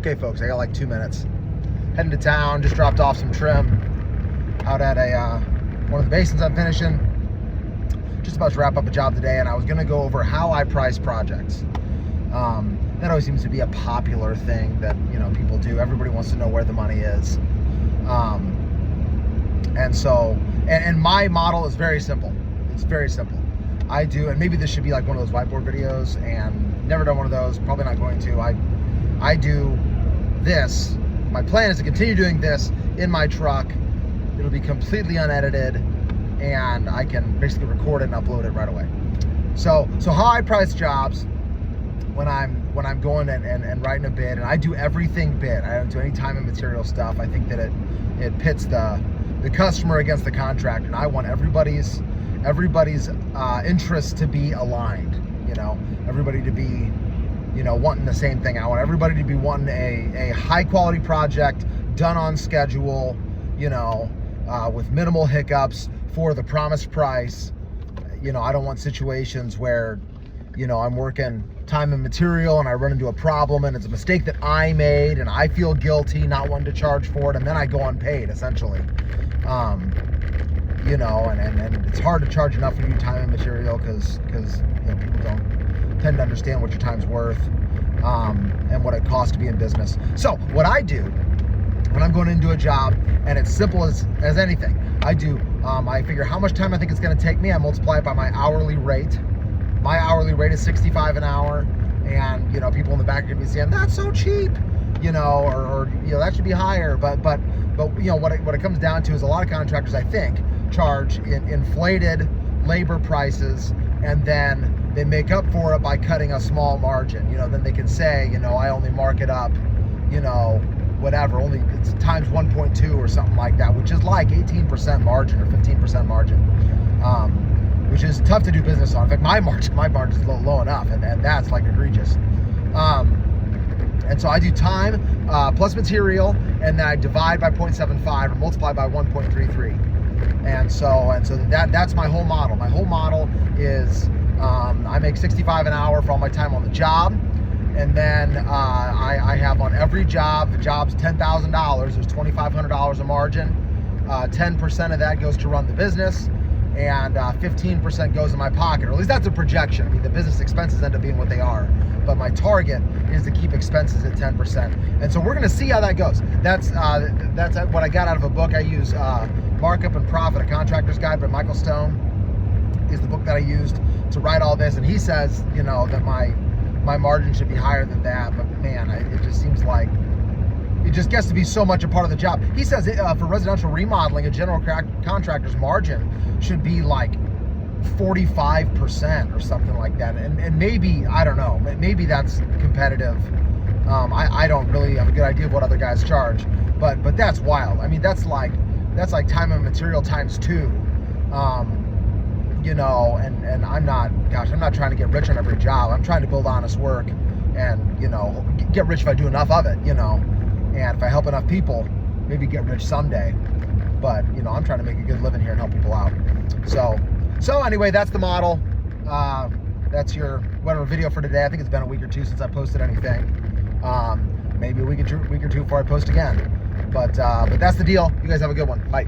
Okay, folks, I got like 2 minutes. Heading to town, just dropped off some trim out at one of the basins I'm finishing. Just about to wrap up a job today, and I was gonna go over how I price projects. That always seems to be a popular thing that people do. Everybody wants to know where the money is. And my model is very simple. It's very simple. I do, and maybe this should be like one of those whiteboard videos, and never done one of those, probably not going to. I do this. My plan is to continue doing this in my truck. It'll be completely unedited, and I can basically record it and upload it right away. So how I price jobs when I'm going and writing a bid, and I do everything bid. I don't do any time and material stuff. I think that it pits the customer against the contractor, and I want everybody's interests to be aligned. Everybody to be wanting the same thing. I want everybody to be wanting a high quality project done on schedule, with minimal hiccups for the promised price. I don't want situations where I'm working time and material and I run into a problem and it's a mistake that I made and I feel guilty not wanting to charge for it, and then I go unpaid essentially. And it's hard to charge enough for your time and material because people don't tend to understand what your time's worth, and what it costs to be in business. So what I do when I'm going into a job, and it's simple as anything, I figure how much time I think it's going to take me. I multiply it by my hourly rate. My hourly rate is 65 an hour, and people in the back are going to be saying that's so cheap, or that should be higher. But what it comes down to is a lot of contractors, I think, charge inflated labor prices, and then they make up for it by cutting a small margin. Then they can say, I only mark it up, whatever, only it's times 1.2 or something like that, which is like 18% margin or 15% margin, which is tough to do business on. In fact, my margin is low enough, and that's like egregious. And so I do time plus material, and then I divide by 0.75 or multiply by 1.33. And so that's my whole model. My whole model is I make 65 an hour for all my time on the job, and then I have on every job, the job's $10,000, there's $2,500 a margin. 10% of that goes to run the business, and 15% goes in my pocket, or at least that's a projection. I mean, the business expenses end up being what they are, but my target is to keep expenses at 10%. And so we're going to see how that goes. That's what I got out of a book I use, Markup and Profit, A Contractor's Guide by Michael Stone is the book that I used to write all this. And he says, that my margin should be higher than that, but man, it just seems like it just gets to be so much a part of the job. He says for residential remodeling, a general contractor's margin should be like 45% or something like that. And maybe, I don't know, maybe that's competitive. I don't really have a good idea of what other guys charge, but that's wild. I mean, that's like time and material times 2. And I'm not trying to get rich on every job. I'm trying to build honest work and, get rich if I do enough of it, and if I help enough people, maybe get rich someday. But, I'm trying to make a good living here and help people out. So anyway, that's the model. That's your whatever video for today. I think it's been a week or two since I posted anything. Maybe a week or two before I post again. But that's the deal. You guys have a good one. Bye.